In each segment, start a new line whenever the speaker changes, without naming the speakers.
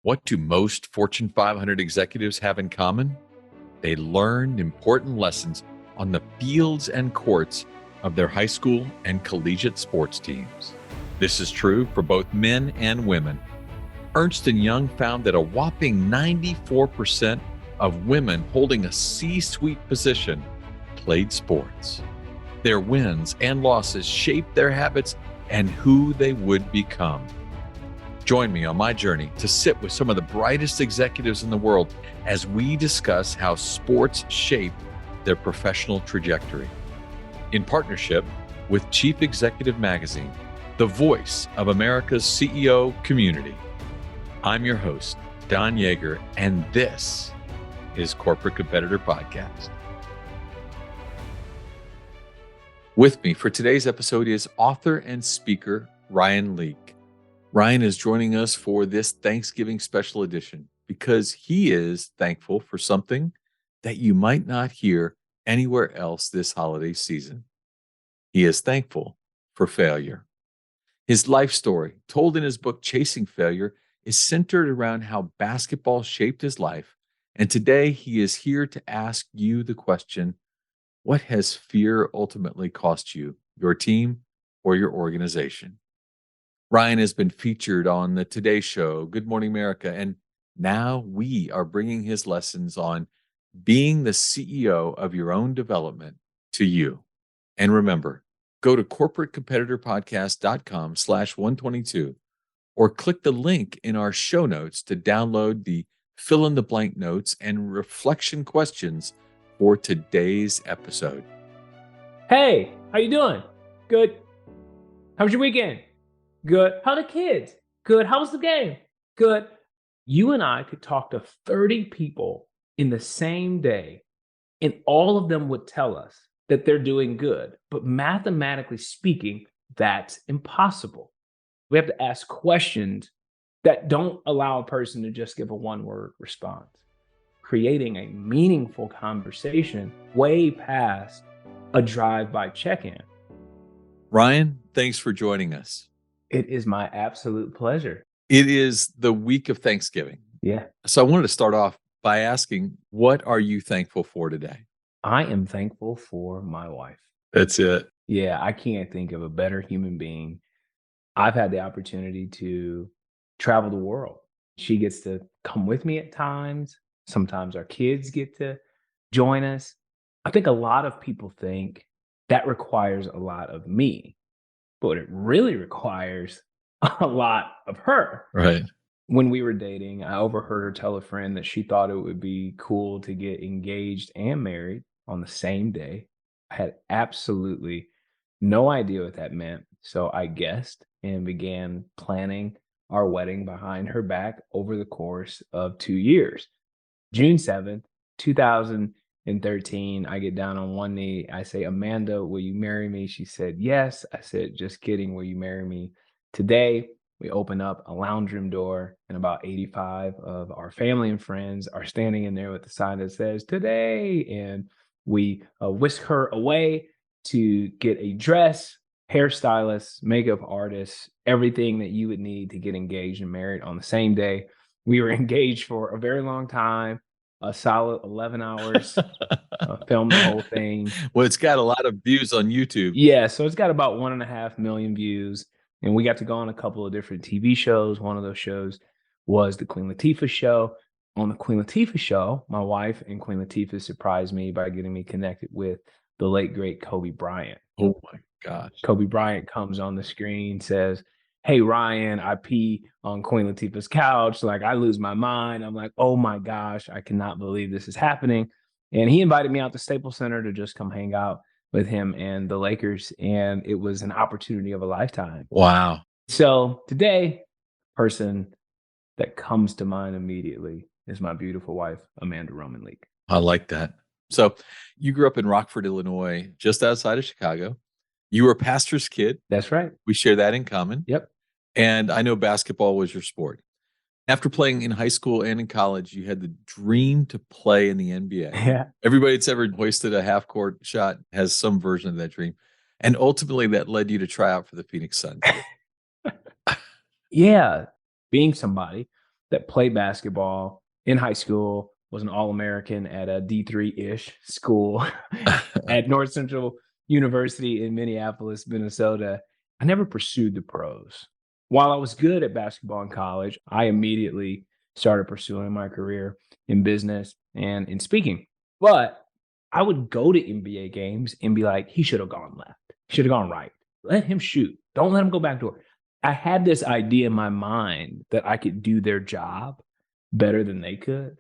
What do most Fortune 500 executives have in common? They learned important lessons on the fields and courts of their high school and collegiate sports teams. This is true for both men and women. Ernst & Young found that a whopping 94% of women holding a C-suite position played sports. Their wins and losses shaped their habits and who they would become. Join me on my journey to sit with some of the brightest executives in the world as we discuss how sports shape their professional trajectory. In partnership with Chief Executive Magazine, the voice of America's CEO community, I'm your host, Don Yeager, and this is Corporate Competitor Podcast. With me for today's episode is author and speaker Ryan Leake. Ryan is joining us for this Thanksgiving special edition because he is thankful for something that you might not hear anywhere else this holiday season. He is thankful for failure. His life story, told in his book, Chasing Failure, is centered around how basketball shaped his life. And today he is here to ask you the question, what has fear ultimately cost you, your team, or your organization? Ryan has been featured on the Today Show, Good Morning America, and now we are bringing his lessons on being the CEO of your own development to you. And remember, go to corporatecompetitorpodcast.com/122 or click the link in our show notes to download the fill-in-the-blank notes and reflection questions for today's episode.
Hey, how you doing? Good. How was your weekend? Good. How the kids? Good. How was the game? Good. You and I could talk to 30 people in the same day, and all of them would tell us that they're doing good. But mathematically speaking, that's impossible. We have to ask questions that don't allow a person to just give a one-word response, creating a meaningful conversation way past a drive-by check-in.
Ryan, thanks for joining us.
It is my absolute pleasure.
It is the week of Thanksgiving.
Yeah.
So I wanted to start off by asking, what are you thankful for today?
I am thankful for my wife.
That's it.
Yeah, I can't think of a better human being. I've had the opportunity to travel the world. She gets to come with me at times. Sometimes our kids get to join us. I think a lot of people think that requires a lot of me, but it really requires a lot of her.
Right.
When we were dating, I overheard her tell a friend that she thought it would be cool to get engaged and married on the same day. I had absolutely no idea what that meant. So I guessed and began planning our wedding behind her back over the course of 2 years. June 7th, 2013, I get down on one knee. I say, Amanda, will you marry me? She said, yes. I said, just kidding. Will you marry me today? We open up a lounge room door, and about 85 of our family and friends are standing in there with the sign that says today. And we whisk her away to get a dress, hairstylist, makeup artist, everything that you would need to get engaged and married on the same day. We were engaged for a very long time, a solid 11 hours, filmed the whole thing.
Well, it's got a lot of views on YouTube.
Yeah, so it's got about 1.5 million views. And we got to go on a couple of different TV shows. One of those shows was the Queen Latifah show. On the Queen Latifah show, my wife and Queen Latifah surprised me by getting me connected with the late, great Kobe Bryant.
Oh my gosh.
Kobe Bryant comes on the screen, says, hey, Ryan, I pee on Queen Latifah's couch. Like, I lose my mind. I'm like, oh my gosh, I cannot believe this is happening. And he invited me out to Staples Center to just come hang out with him and the Lakers. And it was an opportunity of a lifetime.
Wow.
So today, person that comes to mind immediately is my beautiful wife, Amanda Roman Leake.
I like that. So you grew up in Rockford, Illinois, just outside of Chicago. You were a pastor's kid.
That's right.
We share that in common.
Yep.
And I know basketball was your sport. After playing in high school and in college, you had the dream to play in the NBA.
Yeah.
Everybody that's ever hoisted a half-court shot has some version of that dream. And ultimately, that led you to try out for the Phoenix Suns.
Yeah. Being somebody that played basketball in high school, was an All-American at a D3-ish school at North Central University in Minneapolis, Minnesota. I never pursued the pros. While I was good at basketball in college, I immediately started pursuing my career in business and in speaking. But I would go to NBA games and be like, he should have gone left. He should have gone right. Let him shoot. Don't let him go backdoor. I had this idea in my mind that I could do their job better than they could.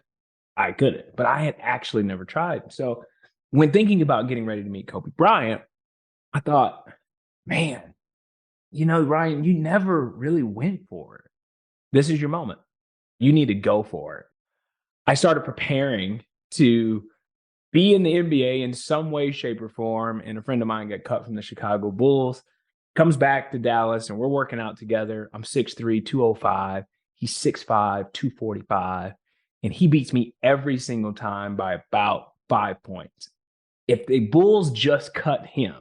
I couldn't, but I had actually never tried. So when thinking about getting ready to meet Kobe Bryant, I thought, man, Ryan, you never really went for it. This is your moment. You need to go for it. I started preparing to be in the NBA in some way, shape, or form. And a friend of mine got cut from the Chicago Bulls, comes back to Dallas, and we're working out together. I'm 6'3", 205. He's 6'5", 245. And he beats me every single time by about 5 points. If the Bulls just cut him,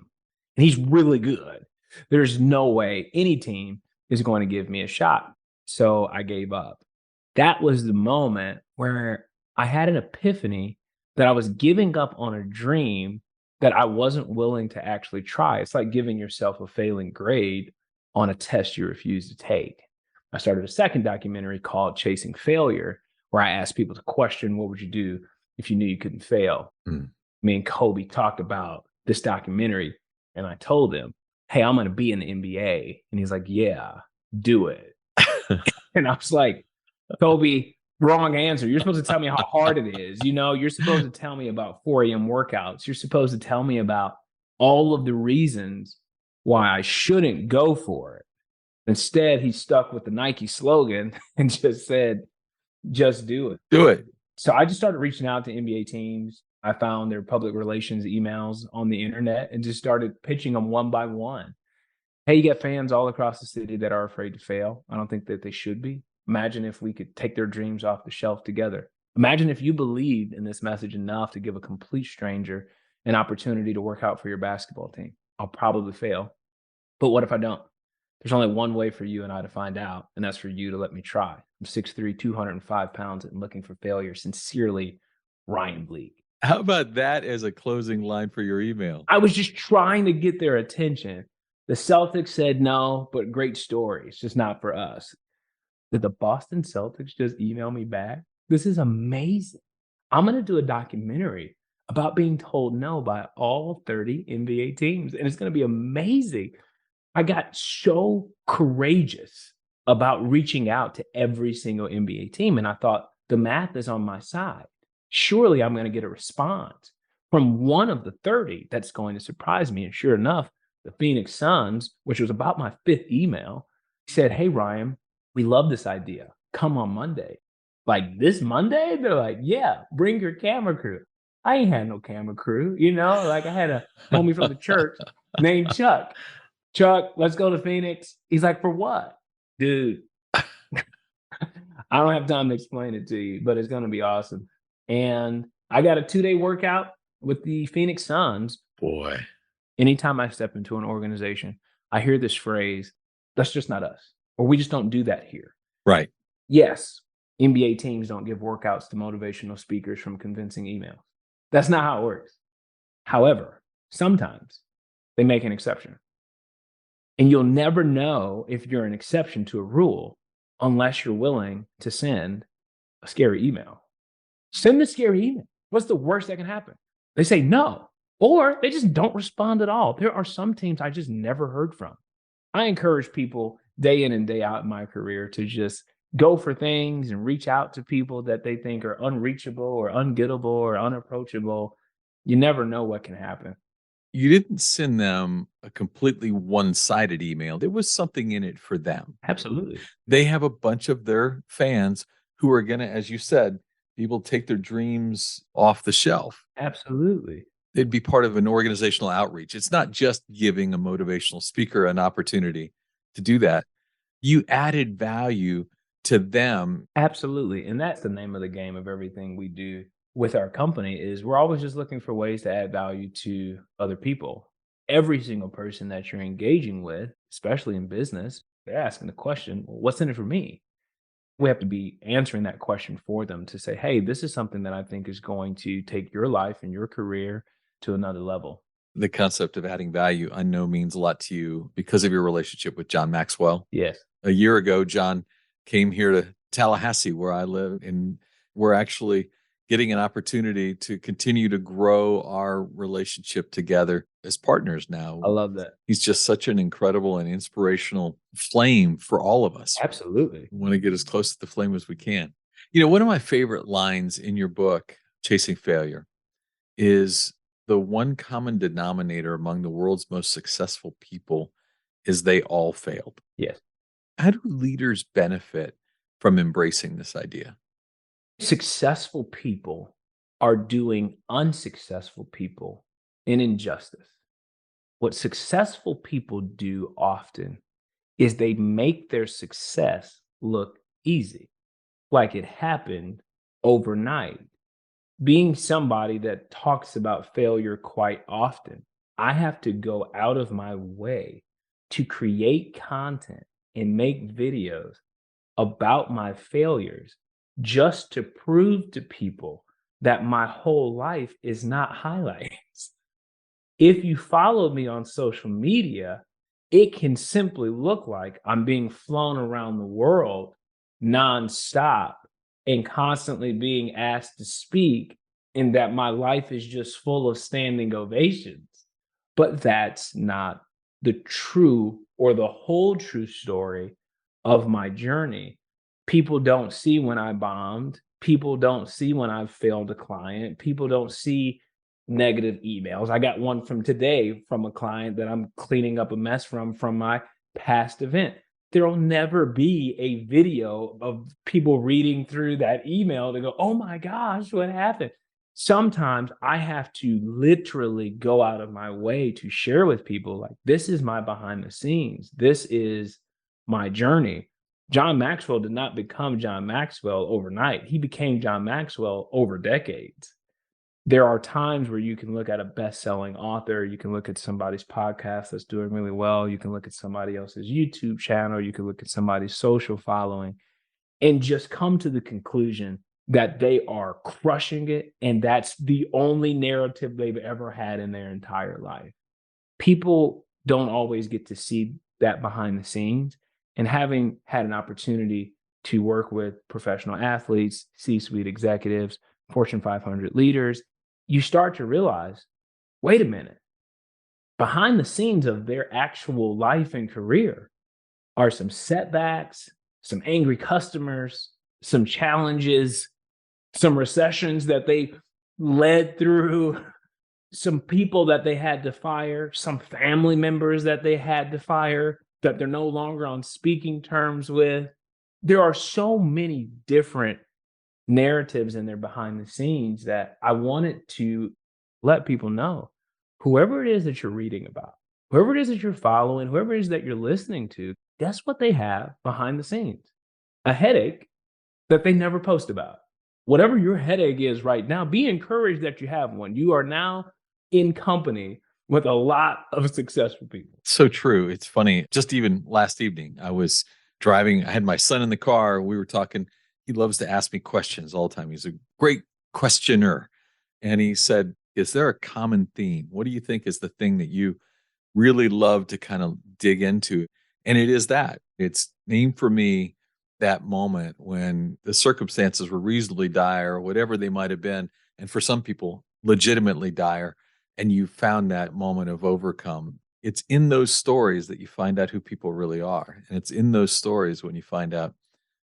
and he's really good, there's no way any team is going to give me a shot. So I gave up. That was the moment where I had an epiphany that I was giving up on a dream that I wasn't willing to actually try. It's like giving yourself a failing grade on a test you refuse to take. I started a second documentary called Chasing Failure, where I asked people to question, what would you do if you knew you couldn't fail? Me and Kobe talked about this documentary, and I told him, hey, I'm going to be in the NBA. And he's like, yeah, do it. And I was like, Kobe, wrong answer. You're supposed to tell me how hard it is. You're supposed to tell me about 4 a.m. workouts. You're supposed to tell me about all of the reasons why I shouldn't go for it. Instead, he stuck with the Nike slogan and just said, just do it.
Do it.
So I just started reaching out to NBA teams. I found their public relations emails on the internet and just started pitching them one by one. Hey, you got fans all across the city that are afraid to fail. I don't think that they should be. Imagine if we could take their dreams off the shelf together. Imagine if you believed in this message enough to give a complete stranger an opportunity to work out for your basketball team. I'll probably fail. But what if I don't? There's only one way for you and I to find out, and that's for you to let me try. I'm 6'3", 205 pounds and looking for failure. Sincerely, Ryan Bleak.
How about that as a closing line for your email?
I was just trying to get their attention. The Celtics said no, but great story. It's just not for us. Did the Boston Celtics just email me back? This is amazing. I'm going to do a documentary about being told no by all 30 NBA teams, and it's going to be amazing. I got so courageous about reaching out to every single NBA team, and I thought the math is on my side. Surely I'm going to get a response from one of the 30 that's going to surprise me. And sure enough, the Phoenix Suns, which was about my 5th email, said, hey, Ryan, we love this idea. Come on Monday. Like this Monday? They're like, yeah, bring your camera crew. I ain't had no camera crew, like I had a homie from the church named Chuck. Chuck, let's go to Phoenix. He's like, for what? Dude, I don't have time to explain it to you, but it's going to be awesome. And I got a 2-day workout with the Phoenix Suns.
Boy.
Anytime I step into an organization, I hear this phrase, that's just not us, or we just don't do that here.
Right.
Yes, NBA teams don't give workouts to motivational speakers from convincing emails. That's not how it works. However, sometimes they make an exception. And you'll never know if you're an exception to a rule unless you're willing to send a scary email. Send the scary email. What's the worst that can happen? They say no, or they just don't respond at all. There are some teams I just never heard from. I encourage people day in and day out in my career to just go for things and reach out to people that they think are unreachable or ungettable or unapproachable. You never know what can happen.
You didn't send them a completely one-sided email. There was something in it for them.
Absolutely.
They have a bunch of their fans who are going to, as you said, be able to take their dreams off the shelf.
Absolutely.
They'd be part of an organizational outreach. It's not just giving a motivational speaker an opportunity to do that. You added value to them.
Absolutely. And that's the name of the game of everything we do with our company is we're always just looking for ways to add value to other people. Every single person that you're engaging with, especially in business, they're asking the question, well, what's in it for me? We have to be answering that question for them to say, hey, this is something that I think is going to take your life and your career to another level.
The concept of adding value, I know, means a lot to you because of your relationship with John Maxwell.
Yes,
A year ago, John came here to Tallahassee, where I live, and we're actually getting an opportunity to continue to grow our relationship together as partners
I
now.
love that.
He's just such an incredible and inspirational flame for all of us.
Absolutely.
We want to get as close to the flame as we can. You know, one of my favorite lines in your book, Chasing Failure, is the one common denominator among the world's most successful people is they all failed.
Yes.
How do leaders benefit from embracing this idea?
Successful people are doing unsuccessful people an injustice. What successful people do often is they make their success look easy, like it happened overnight. Being somebody that talks about failure quite often, I have to go out of my way to create content and make videos about my failures just to prove to people that my whole life is not highlights. If you follow me on social media, it can simply look like I'm being flown around the world nonstop and constantly being asked to speak, and that my life is just full of standing ovations. But that's not the true or the whole true story of my journey. People don't see when I bombed. People don't see when I've failed a client. People don't see negative emails. I got one from today from a client that I'm cleaning up a mess from my past event. There'll never be a video of people reading through that email to go, oh my gosh, what happened? Sometimes I have to literally go out of my way to share with people, like, this is my behind the scenes. This is my journey. John Maxwell did not become John Maxwell overnight. He became John Maxwell over decades. There are times where you can look at a best-selling author, you can look at somebody's podcast that's doing really well, you can look at somebody else's YouTube channel, you can look at somebody's social following, and just come to the conclusion that they are crushing it, and that's the only narrative they've ever had in their entire life. People don't always get to see that behind the scenes, and having had an opportunity to work with professional athletes, C-suite executives, Fortune 500 leaders, you start to realize, wait a minute, behind the scenes of their actual life and career are some setbacks, some angry customers, some challenges, some recessions that they led through, some people that they had to fire, some family members that they had to fire that they're no longer on speaking terms with. There are so many different narratives in there behind the scenes that I wanted to let people know. Whoever it is that you're reading about, whoever it is that you're following, whoever it is that you're listening to, guess what they have behind the scenes? A headache that they never post about. Whatever your headache is right now, be encouraged that you have one. You are now in company with a lot of successful people.
So true. It's funny. Just even last evening, I was driving. I had my son in the car. We were talking. He loves to ask me questions all the time. He's a great questioner. And he said, is there a common theme? What do you think is the thing that you really love to kind of dig into? And it is that. It's named for me that moment when the circumstances were reasonably dire, or whatever they might have been. And for some people, legitimately dire. And you found that moment of overcome. It's in those stories that you find out who people really are. And it's in those stories when you find out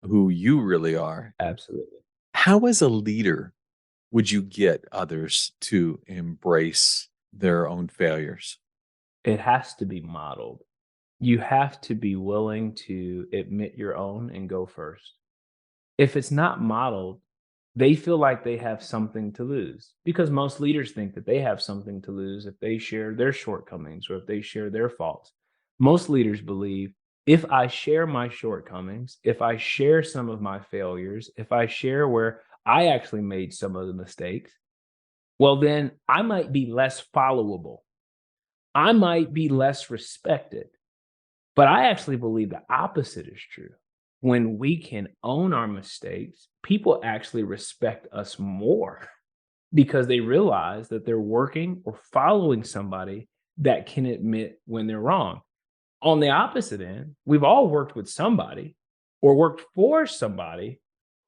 who you really are.
Absolutely.
How, as a leader, would you get others to embrace their own failures?
It has to be modeled. You have to be willing to admit your own and go first. If it's not modeled, they feel like they have something to lose because most leaders think that they have something to lose if they share their shortcomings or if they share their faults. Most leaders believe if I share my shortcomings, if I share some of my failures, if I share where I actually made some of the mistakes, well, then I might be less followable. I might be less respected. But I actually believe the opposite is true. when we can own our mistakes, people actually respect us more because they realize that they're working or following somebody that can admit when they're wrong. On the opposite end, we've all worked with somebody or worked for somebody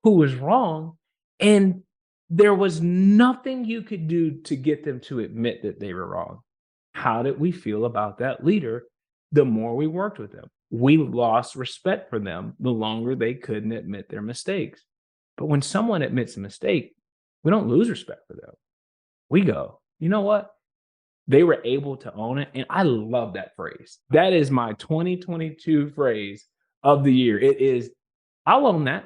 who was wrong, and there was nothing you could do to get them to admit that they were wrong. How did we feel about that leader the more we worked with them? We lost respect for them the longer they couldn't admit their mistakes. But when someone admits a mistake, we don't lose respect for them. We go, you know what? They were able to own it. And I love that phrase. That is my 2022 phrase of the year. It is, I'll own that.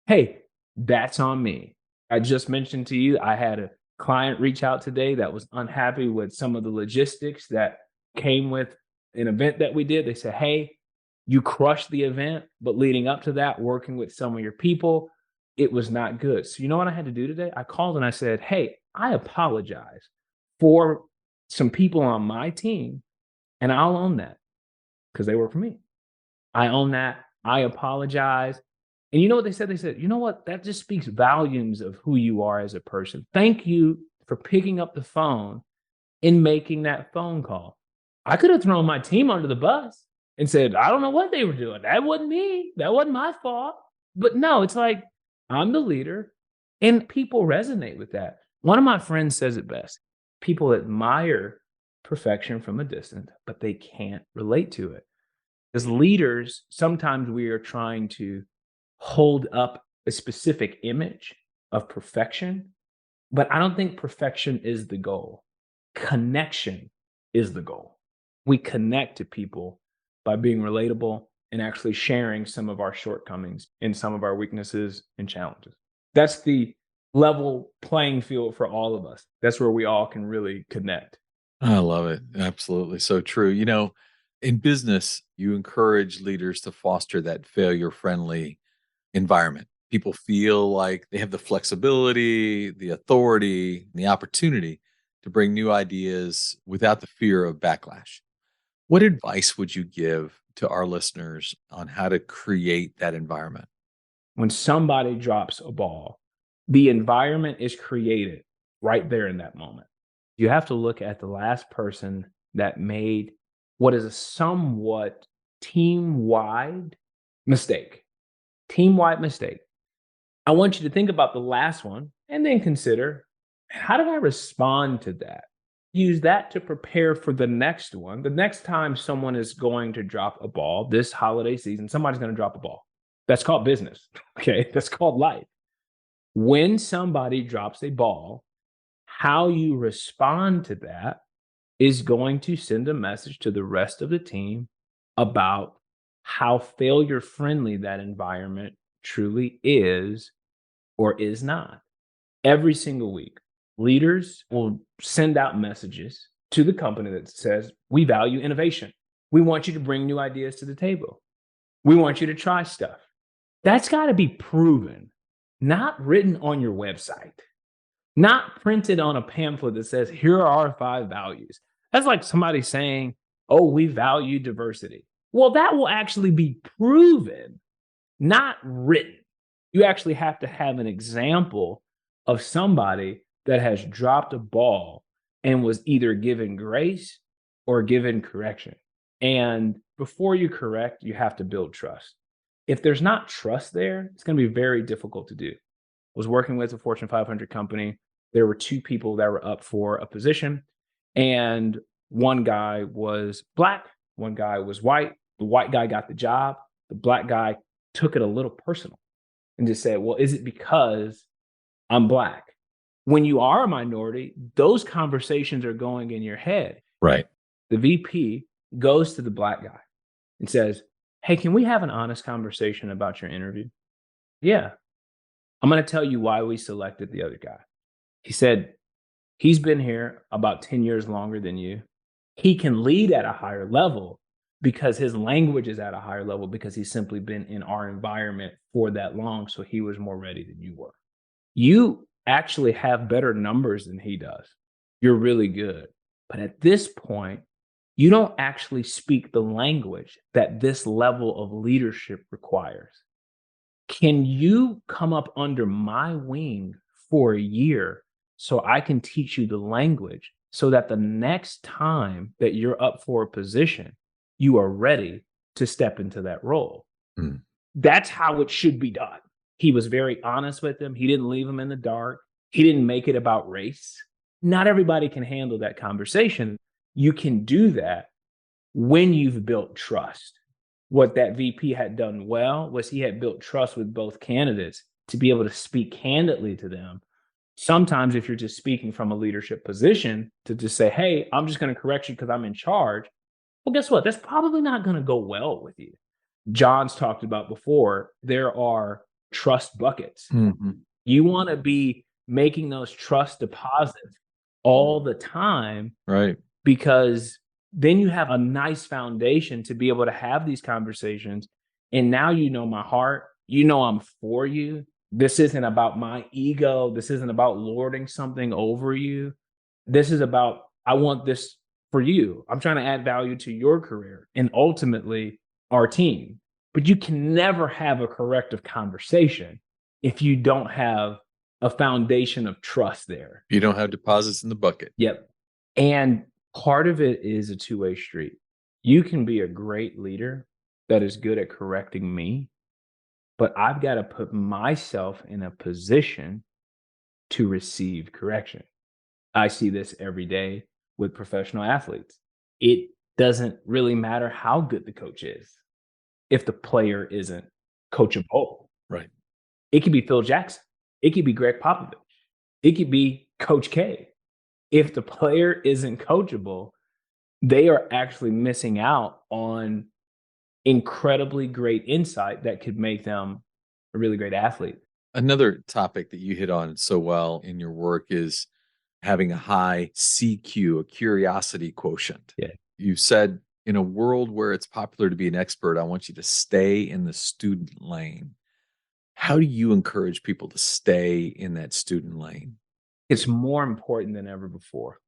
Hey, that's on me. I just mentioned to you, I had a client reach out today that was unhappy with some of the logistics that came with an event that we did. They said, hey, you crushed the event, but leading up to that, working with some of your people, it was not good. So you know what I had to do today? I called and I said, hey, I apologize for some people on my team, and I'll own that because they work for me. I own that. I apologize. And you know what they said? They said, you know what? That just speaks volumes of who you are as a person. Thank you for picking up the phone and making that phone call. I could have thrown my team under the bus and said, I don't know what they were doing. That wasn't me. That wasn't my fault. But no, it's like, I'm the leader, and people resonate with that. One of my friends says it best. People admire perfection from a distance, but they can't relate to it. As leaders, sometimes we are trying to hold up a specific image of perfection, but I don't think perfection is the goal. Connection is the goal. We connect to people by being relatable and actually sharing some of our shortcomings and some of our weaknesses and challenges. That's the level playing field for all of us. That's where we all can really connect.
I love it. Absolutely. So true. In business, you encourage leaders to foster that failure friendly environment. People feel like they have the flexibility, the authority, the opportunity to bring new ideas without the fear of backlash. What advice would you give to our listeners on how to create that environment?
When somebody drops a ball, the environment is created right there in that moment. You have to look at the last person that made what is a somewhat team-wide mistake. Team-wide mistake. I want you to think about the last one and then consider, how did I respond to that? Use that to prepare for the next one. The next time someone is going to drop a ball this holiday season, somebody's going to drop a ball. That's called business. Okay. That's called life. When somebody drops a ball, how you respond to that is going to send a message to the rest of the team about how failure friendly that environment truly is or is not. Every single week, leaders will send out messages to the company that says, we value innovation. We want you to bring new ideas to the table. We want you to try stuff. That's got to be proven, not written on your website, not printed on a pamphlet that says, here are our 5 values. That's like somebody saying, oh, we value diversity. Well, that will actually be proven, not written. You actually have to have an example of somebody that has dropped a ball and was either given grace or given correction. And before you correct, you have to build trust. If there's not trust there, it's going to be very difficult to do. I was working with a Fortune 500 company. There were 2 people that were up for a position, and one guy was Black, one guy was white. The white guy got the job. The Black guy took it a little personal and just said, well, is it because I'm Black? When you are a minority, those conversations are going in your head.
Right.
The VP goes to the Black guy and says, hey, can we have an honest conversation about your interview? Yeah. I'm going to tell you why we selected the other guy. He said, he's been here about 10 years longer than you. He can lead at a higher level because his language is at a higher level because he's simply been in our environment for that long. So he was more ready than you were. You actually have better numbers than he does. You're really good. But at this point, you don't actually speak the language that this level of leadership requires. Can you come up under my wing for a year so I can teach you the language so that the next time that you're up for a position, you are ready to step into that role?
Mm.
That's how it should be done. He was very honest with him. He didn't leave him in the dark. He didn't make it about race. Not everybody can handle that conversation. You can do that when you've built trust. What that VP had done well was he had built trust with both candidates to be able to speak candidly to them. Sometimes, if you're just speaking from a leadership position to just say, hey, I'm just going to correct you because I'm in charge. Well, guess what? That's probably not going to go well with you. John's talked about before, there are trust buckets.
Mhm.
You want to be making those trust deposits all the time
Right.
because then you have a nice foundation to be able to have these conversations. And now you know my heart. You know I'm for you. This isn't about my ego. This isn't about lording something over you. This is about, I want this for you. I'm trying to add value to your career and ultimately our team. But you can never have a corrective conversation if you don't have a foundation of trust there.
You don't have deposits in the bucket.
Yep. And part of it is a two-way street. You can be a great leader that is good at correcting me, but I've got to put myself in a position to receive correction. I see this every day with professional athletes. It doesn't really matter how good the coach is if the player isn't coachable.
Right.
It could be Phil Jackson. It could be Greg Popovich. It could be Coach K. If the player isn't coachable, they are actually missing out on incredibly great insight that could make them a really great athlete.
Another topic that you hit on so well in your work is having a high CQ, a curiosity quotient.
Yeah.
You said, in a world where it's popular to be an expert, I want you to stay in the student lane. How do you encourage people to stay in that student lane?
It's more important than ever before.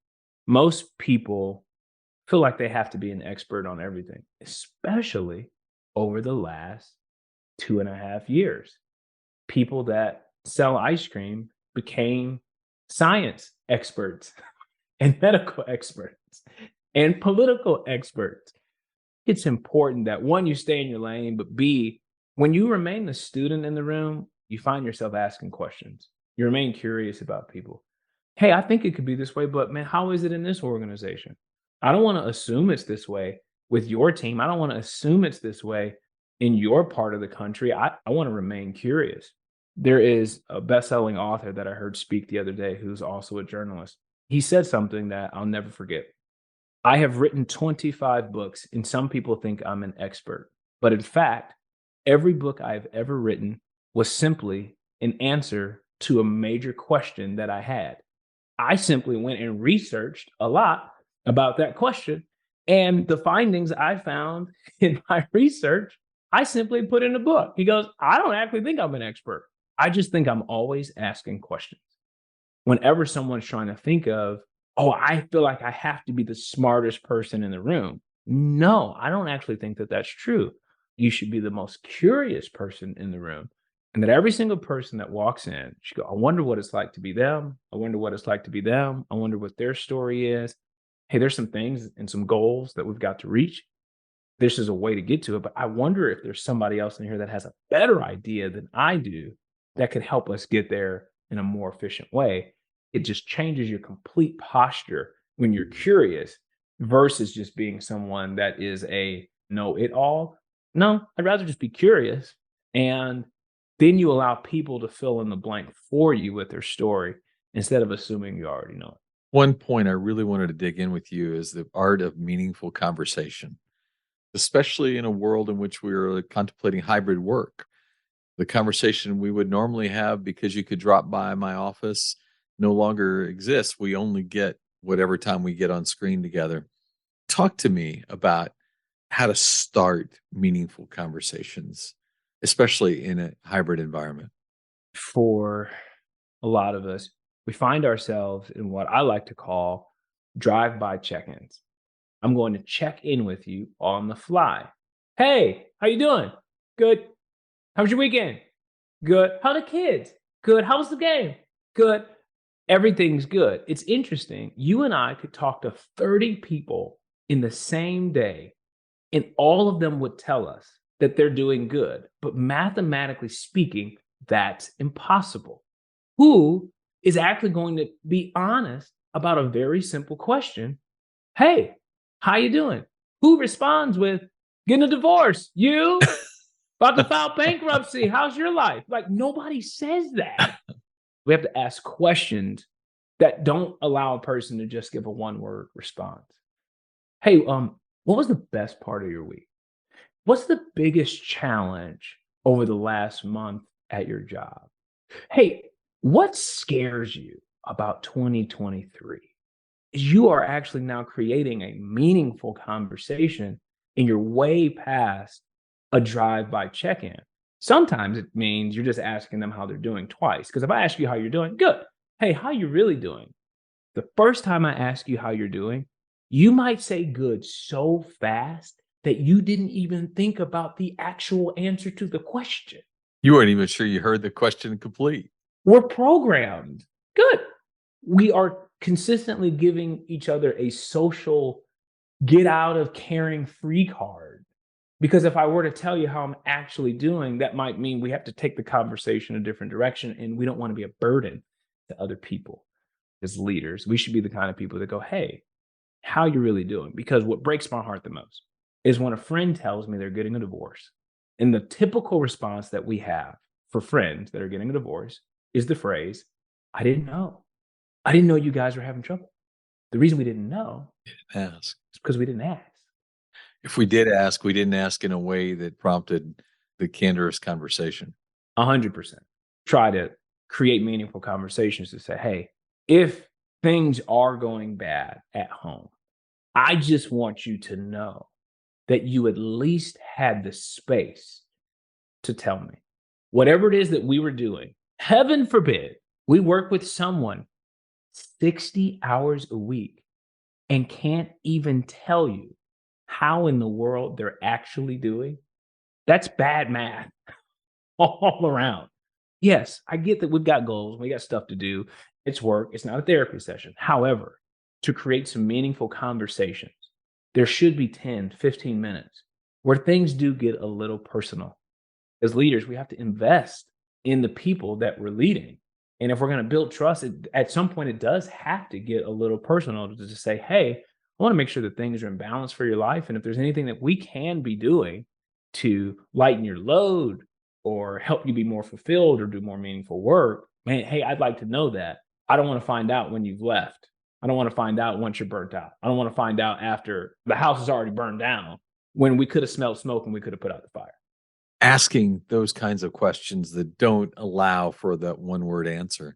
Most people feel like they have to be an expert on everything, especially over the last 2.5 years. People that sell ice cream became science experts and medical experts and political experts. It's important that one, you stay in your lane, but B, when you remain the student in the room, you find yourself asking questions. You remain curious about people. Hey, I think it could be this way, but man, how is it in this organization? I don't want to assume it's this way with your team. I don't want to assume it's this way in your part of the country. I want to remain curious. There is a best-selling author that I heard speak the other day who's also a journalist. He said something that I'll never forget. I have written 25 books, and some people think I'm an expert. But in fact, every book I've ever written was simply an answer to a major question that I had. I simply went and researched a lot about that question. And the findings I found in my research, I simply put in a book. He goes, I don't actually think I'm an expert. I just think I'm always asking questions. Whenever someone's trying to think of, oh, I feel like I have to be the smartest person in the room. No, I don't actually think that that's true. You should be the most curious person in the room. And that every single person that walks in should go, I wonder what it's like to be them. I wonder what it's like to be them. I wonder what their story is. Hey, there's some things and some goals that we've got to reach. This is a way to get to it. But I wonder if there's somebody else in here that has a better idea than I do that could help us get there in a more efficient way. It just changes your complete posture when you're curious versus just being someone that is a know it all. No, I'd rather just be curious. And then you allow people to fill in the blank for you with their story instead of assuming you already know it.
One point I really wanted to dig in with you is the art of meaningful conversation, especially in a world in which we're contemplating hybrid work. The conversation we would normally have because you could drop by my office no longer exists. We only get whatever time we get on screen together. Talk to me about how to start meaningful conversations, especially in a hybrid environment.
For a lot of us, we find ourselves in what I like to call drive-by check-ins. I'm going to check in with you on the fly. Hey, how you doing? Good. How was your weekend? Good. How the kids? Good. How was the game? Good. Everything's good. It's interesting. You and I could talk to 30 people in the same day, and all of them would tell us that they're doing good. But mathematically speaking, that's impossible. Who is actually going to be honest about a very simple question? Hey, how you doing? Who responds with getting a divorce? You? About to file bankruptcy. How's your life? Like nobody says that. We have to ask questions that don't allow a person to just give a one-word response. Hey, what was the best part of your week? What's the biggest challenge over the last month at your job? Hey, what scares you about 2023? You are actually now creating a meaningful conversation and you're way past a drive-by check-in. Sometimes it means you're just asking them how they're doing twice. Because if I ask you how you're doing, good. Hey, how you really doing? The first time I ask you how you're doing, you might say good so fast that you didn't even think about the actual answer to the question.
You weren't even sure you heard the question complete.
We're programmed. Good. We are consistently giving each other a social get out of caring free card. Because if I were to tell you how I'm actually doing, that might mean we have to take the conversation a different direction. And we don't want to be a burden to other people as leaders. We should be the kind of people that go, hey, how you really doing? Because what breaks my heart the most is when a friend tells me they're getting a divorce. And the typical response that we have for friends that are getting a divorce is the phrase, I didn't know. I didn't know you guys were having trouble. The reason we didn't know
Ask.
is because we didn't ask.
If we did ask, we didn't ask in a way that prompted the candorous conversation.
100%. Try to create meaningful conversations to say, hey, if things are going bad at home, I just want you to know that you at least had the space to tell me. Whatever it is that we were doing, heaven forbid, we work with someone 60 hours a week and can't even tell you how in the world they're actually doing. That's bad math all around. Yes, I get that we've got goals, we got stuff to do. It's work, it's not a therapy session. However, to create some meaningful conversations, there should be 10, 15 minutes where things do get a little personal. As leaders, we have to invest in the people that we're leading. And if we're going to build trust, at some point, it does have to get a little personal to just say, hey, I want to make sure that things are in balance for your life. And if there's anything that we can be doing to lighten your load or help you be more fulfilled or do more meaningful work, man, hey, I'd like to know that. I don't want to find out when you've left. I don't want to find out once you're burnt out. I don't want to find out after the house is already burned down when we could have smelled smoke and we could have put out the fire.
Asking those kinds of questions that don't allow for that one word answer.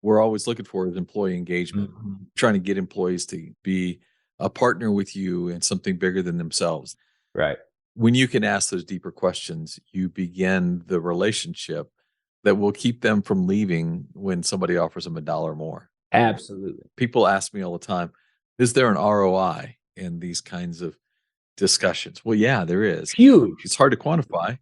We're always looking for is employee engagement, trying to get employees to be a partner with you in something bigger than themselves.
Right.
When you can ask those deeper questions, you begin the relationship that will keep them from leaving when somebody offers them $1 more.
Absolutely.
People ask me all the time, is there an ROI in these kinds of discussions? Well, yeah, there is.
Huge.
It's hard to quantify.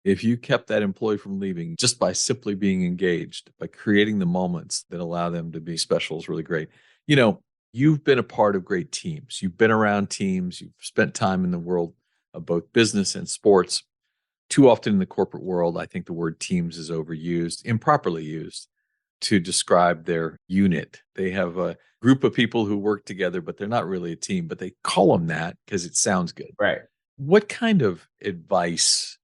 If you kept that employee from leaving just by simply being engaged, by creating the moments that allow them to be special is really great. You know, you've been a part of great teams. You've been around teams. You've spent time in the world of both business and sports. Too often in the corporate world, I think the word teams is overused, improperly used to describe their unit. They have a group of people who work together, but they're not really a team, but they call them that because it sounds good.
Right.
What kind of advice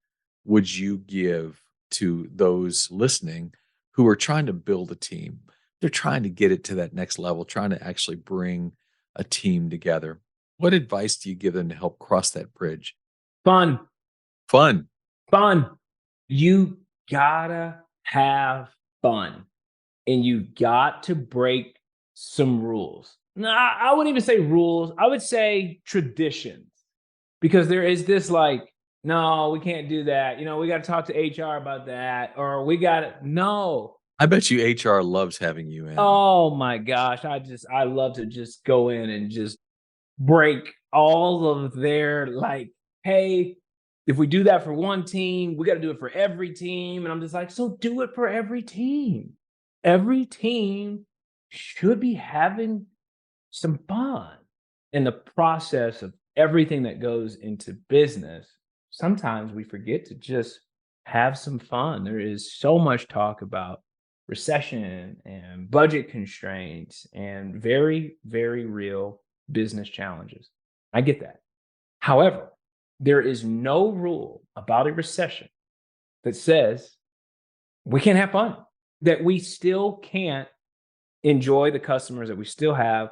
would you give to those listening who are trying to build a team? They're trying to get it to that next level, trying to actually bring a team together. What advice do you give them to help cross that bridge?
Fun.
Fun.
You gotta have fun. And you got to break some rules. No, I wouldn't even say rules. I would say traditions. Because there is this like, no, we can't do that. You know, we got to talk to HR about that. Or we got to, no.
I bet you HR loves having you in.
Oh my gosh. I love to just go in and just break all of their like, hey, If we do that for one team, we got to do it for every team. And I'm just like, so do it for every team. Every team should be having some fun in the process of everything that goes into business. Sometimes we forget to just have some fun. There is so much talk about recession and budget constraints and very, very real business challenges. I get that. However, there is no rule about a recession that says we can't have fun, that we still can't enjoy the customers that we still have,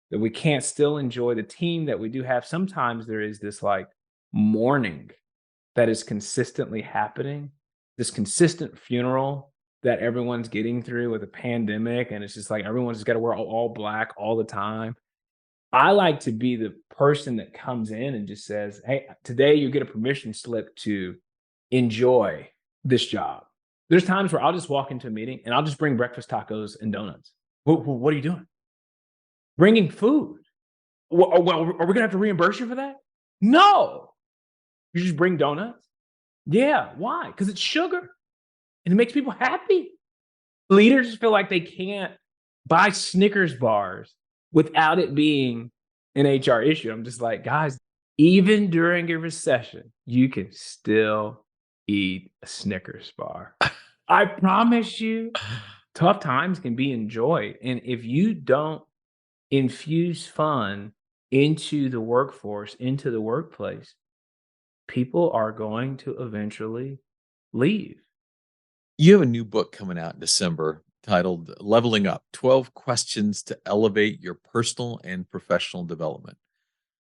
that we can't still enjoy the team that we do have. Sometimes there is this like mourning that is consistently happening, this consistent funeral that everyone's getting through with a pandemic. And it's just like everyone's just got to wear all black all the time. I like to be the person that comes in and just says, hey, today you get a permission slip to enjoy this job. There's times where I'll just walk into a meeting and I'll just bring breakfast tacos and donuts. What are you doing? Bringing food. Well, are we going to have to reimburse you for that? No. You just bring donuts? Yeah. Why? Because it's sugar and it makes people happy. Leaders feel like they can't buy Snickers bars without it being an HR issue. I'm just like, guys, even during a recession, you can still eat a Snickers bar. I promise you, tough times can be enjoyed. And if you don't infuse fun into the workforce, into the workplace, people are going to eventually leave.
You have a new book coming out in December titled Leveling Up 12 Questions to Elevate Your Personal and Professional Development.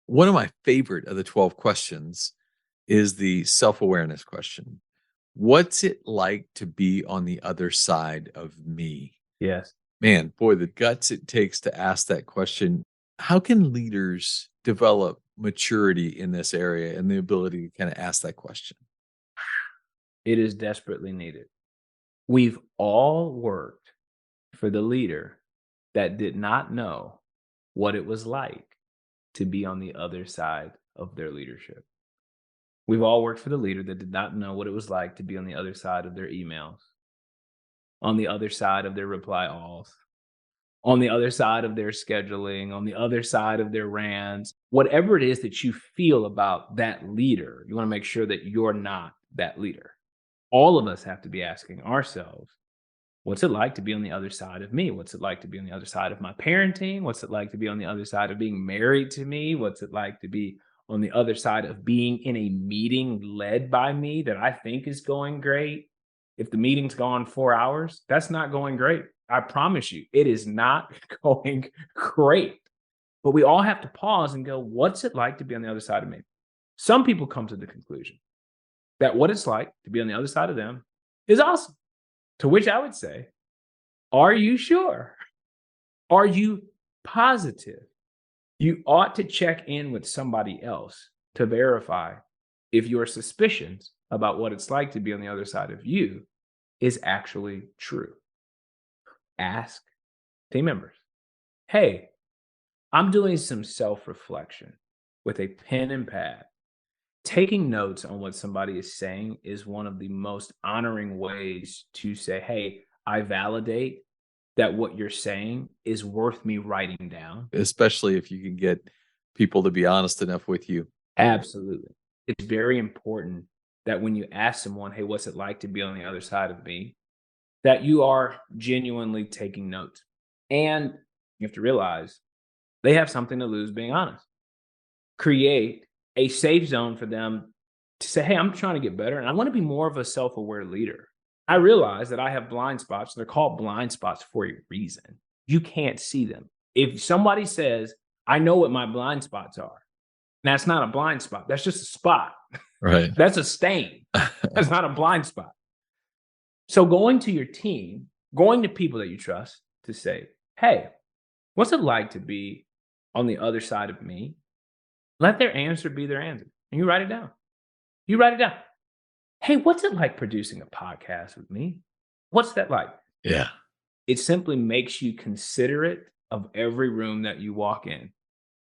One of my favorite of the 12 questions is the self awareness question. What's it like to be on the other side of me?
Yes.
Man, boy, the guts it takes to ask that question. How can leaders develop maturity in this area and the ability to kind of ask that question?
It is desperately needed. We've all worked for the leader that did not know what it was like to be on the other side of their leadership. We've all worked for the leader that did not know what it was like to be on the other side of their emails, on the other side of their reply alls, on the other side of their scheduling, on the other side of their rants. Whatever it is that you feel about that leader, you want to make sure that you're not that leader. All of us have to be asking ourselves, what's it like to be on the other side of me? What's it like to be on the other side of my parenting? What's it like to be on the other side of being married to me? What's it like to be on the other side of being in a meeting led by me that I think is going great? If the meeting's gone 4 hours, that's not going great. I promise you, it is not going great. But we all have to pause and go, what's it like to be on the other side of me? Some people come to the conclusion that what it's like to be on the other side of them is awesome. To which I would say, are you sure? Are you positive? You ought to check in with somebody else to verify if your suspicions about what it's like to be on the other side of you is actually true. Ask team members, hey, I'm doing some self-reflection with a pen and pad. Taking notes on what somebody is saying is one of the most honoring ways to say, hey, I validate that what you're saying is worth me writing down.
Especially if you can get people to be honest enough with you.
Absolutely. It's very important that when you ask someone, hey, what's it like to be on the other side of me? That you are genuinely taking notes. And you have to realize they have something to lose being honest. Create a safe zone for them to say, hey, I'm trying to get better and I want to be more of a self aware leader. I realize that I have blind spots. They're called blind spots for a reason. You can't see them. If somebody says, I know what my blind spots are, that's not a blind spot. That's just a spot.
Right.
That's a stain. That's not a blind spot. So going to your team, going to people that you trust to say, hey, what's it like to be on the other side of me? Let their answer be their answer. And you write it down. You write it down. Hey, what's it like producing a podcast with me? What's that like?
Yeah.
It simply makes you considerate of every room that you walk in.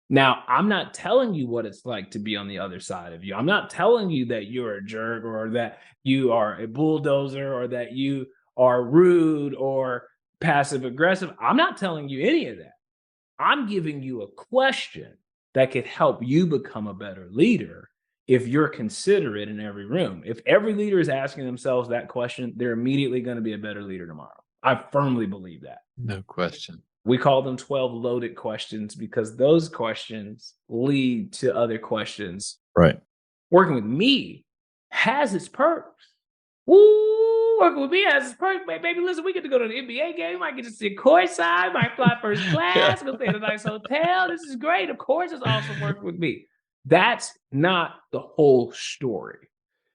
Now, I'm not telling you what it's like to be on the other side of you. I'm not telling you that you're a jerk or that you are a bulldozer or that you are rude or passive aggressive. I'm not telling you any of that. I'm giving you a question that could help you become a better leader if you're considerate in every room. If every leader is asking themselves that question, they're immediately going to be a better leader tomorrow. I firmly believe that.
No question.
We call them 12 loaded questions because those questions lead to other questions.
Right.
Working with me has its perks. Woo! Working with me has its perks. Baby, listen, we get to go to the NBA game. I get to sit courtside. Might fly first class. Go stay at a nice hotel. This is great. Of course, it's awesome working with me. That's not the whole story.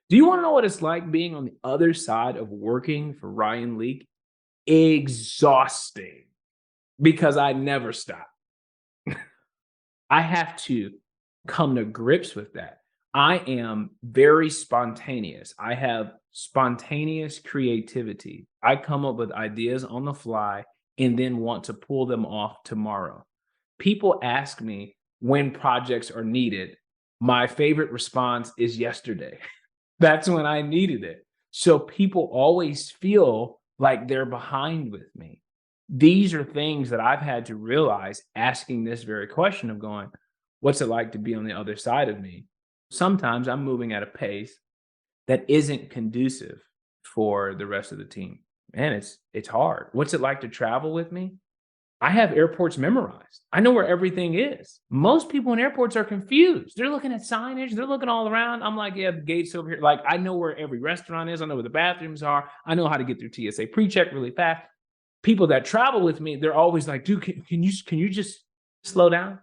Do you want to know what it's like being on the other side of working for Ryan Leake? Exhausting. Because I never stop. I have to come to grips with that. I am very spontaneous. I have spontaneous creativity. I come up with ideas on the fly and then want to pull them off tomorrow. People ask me when projects are needed. My favorite response is yesterday. That's when I needed it. So people always feel like they're behind with me. These are things that I've had to realize asking this very question of going, what's it like to be on the other side of me? Sometimes I'm moving at a pace that isn't conducive for the rest of the team. Man, it's hard. What's it like to travel with me? I have airports memorized. I know where everything is. Most people in airports are confused. They're looking at signage. They're looking all around. I'm like, yeah, the gate's over here. Like, I know where every restaurant is. I know where the bathrooms are. I know how to get through TSA pre-check really fast. People that travel with me, they're always like, dude, can you just slow down?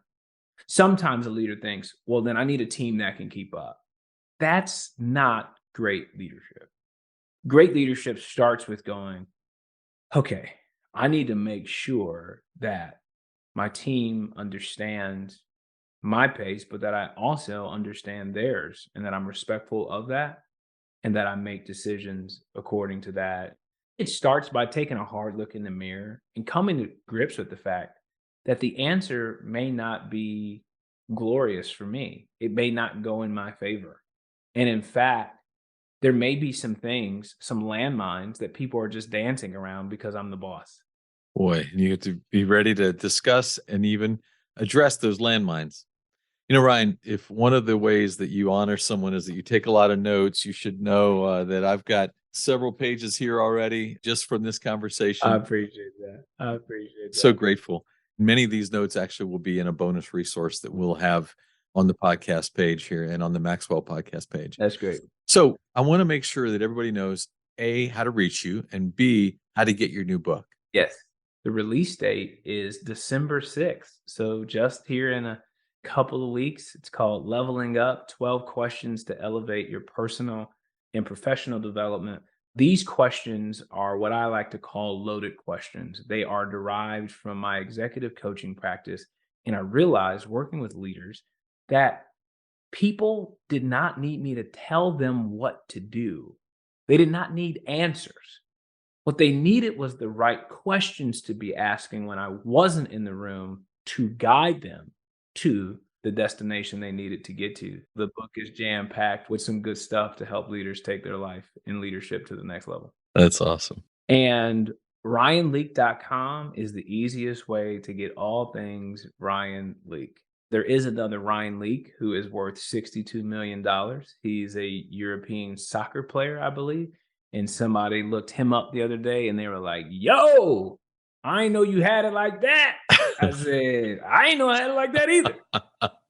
Sometimes a leader thinks, well, then I need a team that can keep up. That's not great leadership. Great leadership starts with going, okay, I need to make sure that my team understands my pace, but that I also understand theirs and that I'm respectful of that and that I make decisions according to that. It starts by taking a hard look in the mirror and coming to grips with the fact that the answer may not be glorious for me. It may not go in my favor. And in fact, there may be some things, some landmines that people are just dancing around because I'm the boss.
Boy, you have to be ready to discuss and even address those landmines. You know, Ryan, if one of the ways that you honor someone is that you take a lot of notes, you should know that I've got several pages here already just from this
I
conversation.
appreciate that. I appreciate
So
that.
grateful. Many of these notes actually will be in a bonus resource that we'll have on the podcast page here and on the Maxwell podcast page.
That's great.
So I want to make sure that everybody knows A, how to reach you, and B, how to get your new book.
Yes. The release date is December 6th. So just here in a couple of weeks, it's called Leveling Up 12 Questions to Elevate Your Personal and Professional Development. These questions are what I like to call loaded questions. They are derived from my executive coaching practice. And I realized working with leaders that people did not need me to tell them what to do. They did not need answers. What they needed was the right questions to be asking when I wasn't in the room to guide them to the destination they needed to get to. The book is jam-packed with some good stuff to help leaders take their life and leadership to the next level.
That's awesome.
And RyanLeake.com is the easiest way to get all things Ryan Leake. There is another Ryan Leake who is worth $62 million. He's a European soccer player, I believe. And somebody looked him up the other day and they were like, yo, I ain't know you had it like that. I said, I ain't know I had it like that either.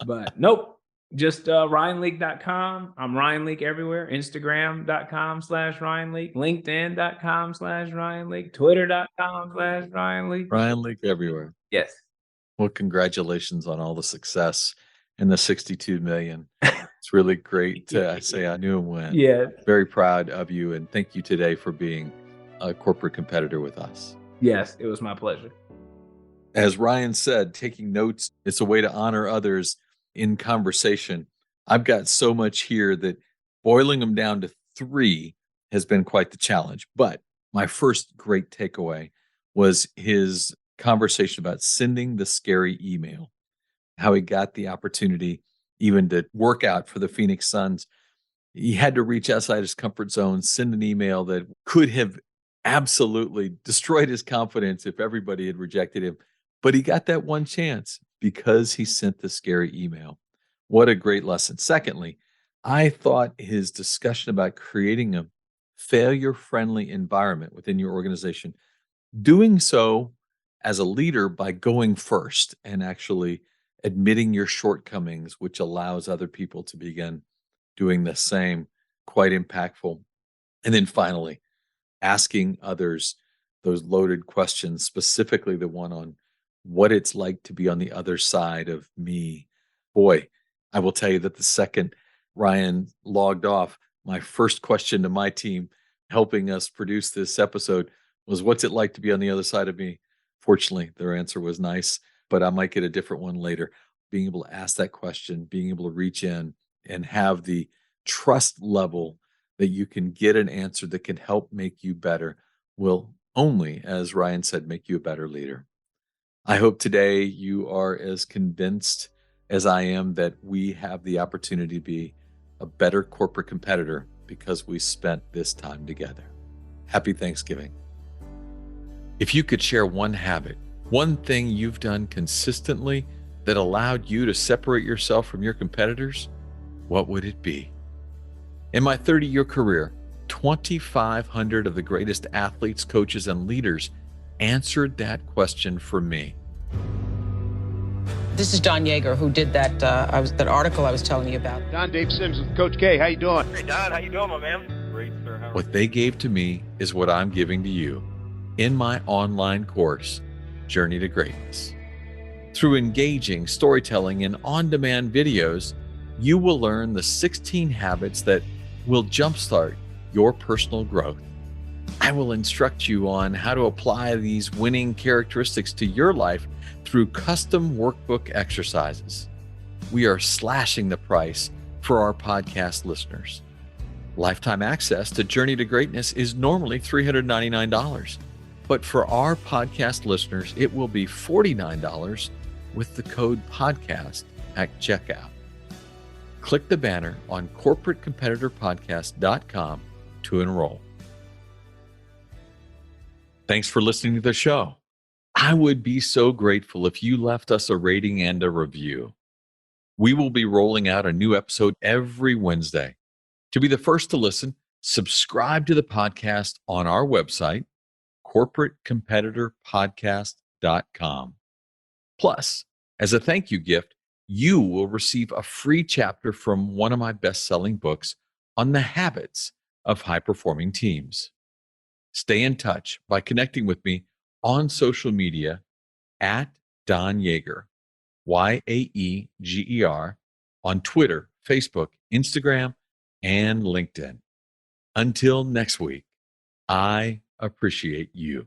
But nope, just RyanLeake.com. I'm Ryan Leake everywhere. Instagram.com/Ryan Leake, LinkedIn.com/Ryan Leake, Twitter.com/Ryan Leake.
Ryan Leake everywhere.
Yes.
Well, congratulations on all the success and the 62 million. It's really great to say I knew him when.
Yeah.
Very proud of you and thank you today for being a corporate competitor with us.
Yes, it was my pleasure.
As Ryan said, taking notes is a way to honor others in conversation. I've got so much here that boiling them down to 3 has been quite the challenge. But my first great takeaway was his conversation about sending the scary email. how he got the opportunity even to work out for the Phoenix Suns. He had to reach outside his comfort zone, send an email that could have absolutely destroyed his confidence if everybody had rejected him. But he got that one chance because he sent the scary email. What a great lesson. Secondly, I thought his discussion about creating a failure-friendly environment within your organization, doing so as a leader by going first and actually admitting your shortcomings, which allows other people to begin doing the same, quite impactful. And then finally, asking others those loaded questions, specifically the one on what it's like to be on the other side of me. Boy, I will tell you that the second Ryan logged off, my first question to my team helping us produce this episode was, what's it like to be on the other side of me? Fortunately, their answer was nice, but I might get a different one later. Being able to ask that question, being able to reach in and have the trust level that you can get an answer that can help make you better will only, as Ryan said, make you a better leader. I hope today you are as convinced as I am that we have the opportunity to be a better corporate competitor because we spent this time together. Happy Thanksgiving. If you could share one habit, one thing you've done consistently that allowed you to separate yourself from your competitors, what would it be? In my 30-year career, 2,500 of the greatest athletes, coaches, and leaders answered that question for me.
This is Don Yeager, who did that that article I was telling you about.
Don, Dave Sims with Coach K. How you doing?
Hey, Don. How you doing, my man? Great, sir. How are
What they gave to me is what I'm giving to you in my online course, Journey to Greatness. Through engaging storytelling and on-demand videos, you will learn the 16 habits that will jumpstart your personal growth. I will instruct you on how to apply these winning characteristics to your life through custom workbook exercises. We are slashing the price for our podcast listeners. Lifetime access to Journey to Greatness is normally $399, but for our podcast listeners, it will be $49 with the code podcast at checkout. Click the banner on corporatecompetitorpodcast.com to enroll. Thanks for listening to the show. I would be so grateful if you left us a rating and a review. We will be rolling out a new episode every Wednesday. To be the first to listen, subscribe to the podcast on our website, corporatecompetitorpodcast.com. Plus, as a thank you gift, you will receive a free chapter from one of my best-selling books on the habits of high-performing teams. Stay in touch by connecting with me on social media at Don Yeager, Yaeger, on Twitter, Facebook, Instagram, and LinkedIn. Until next week, I appreciate you.